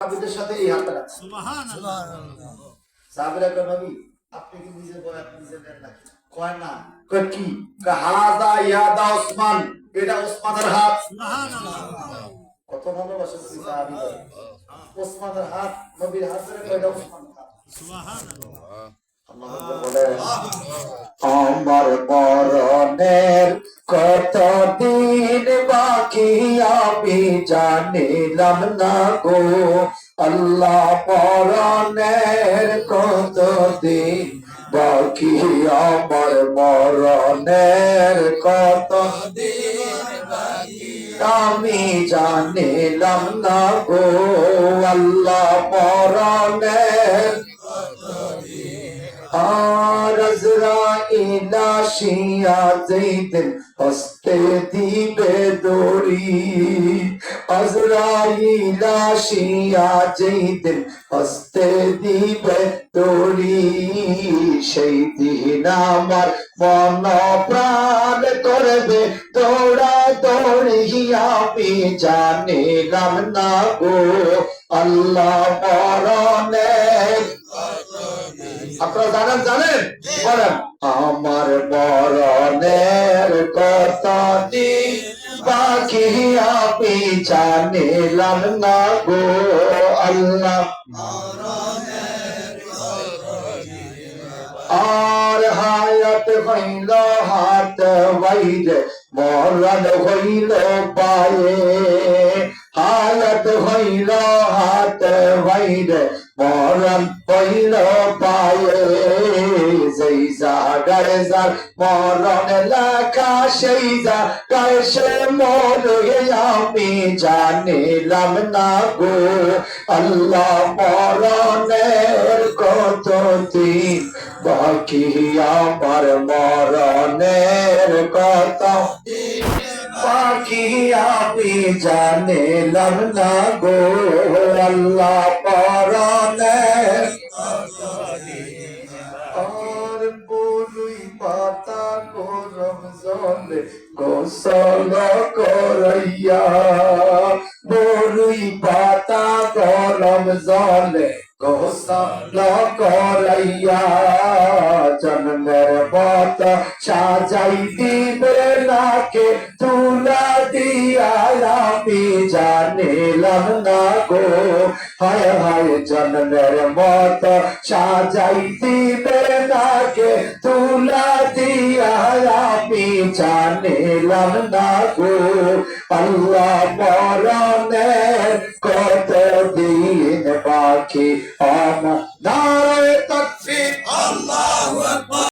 সাহাবীদের সাথে এই হাতটা রাখছেন। সুবহানাল্লাহ। সাহাবীরা কয় নবী আপনি কি নিজে বলেন আপনি নিজে দেন না? কয় না। কয় কি? কয় হাযা ইয়াদা ওসমান, এটা ওসমানের হাত। সুবহানাল্লাহ। কত ভালোবাসেন নবী সাহাবীদের। ওসমানের হাত, নবীর হাত ধরে কয় এটা ওসমানের হাত। সুবহানাল্লাহ। আল্লাহ বলে আমার মরণের কতদিন বাকি আমি জানিলাম না গো আল্লাহ, মরণের কতদিন বাকি আমার মরণের কতদিন বাকি আমি জানিলাম না গো আল্লাহ, মরণের আর আজরাইল আসিয়া যেদিন হস্তে দিবে দড়ি, আজরাইল আসিয়া যেদিন হস্তে দিবে দড়ি, সেই দিন আমার মন প্রাণ করবে দৌড়া দৌড়ি আমি জানিলাম না গো আল্লাহ, মরণের আপনারা জানেন বলেন আমার মরণের কতদিন বাকি আমি জানিলাম না গো আল্লাহ, আর হায়াত হইল হাত বাইরে মরণ হইল পায়ে, হায়াত হইল হাত বাইরে মরণ হইল পায়ে, যেই জাগার যার মরণ লেখা সেই জাগায় সে মরে আমি জানিলাম না গো আল্লাহ, মরণের কতদিন বাকি আমার মরণের কথা বাকি আমি জানিলাম না গো আল্লাহ, মরণের আর বরুই পাতা গরম জলে গোসল করাইয়া, বরুই পাতা গরম জলে গোসল করাইয়া, জন্মের মত সাজাই দিবে নাকে তুলা দিয়া আমি জানিলাম না গো হায় হায়, জন্মের মত সাজাই দিবে নাকে তুলা দিয়া আমি জানিলাম না গো আল্লাহ, মরণের কতদিন বাকি আমার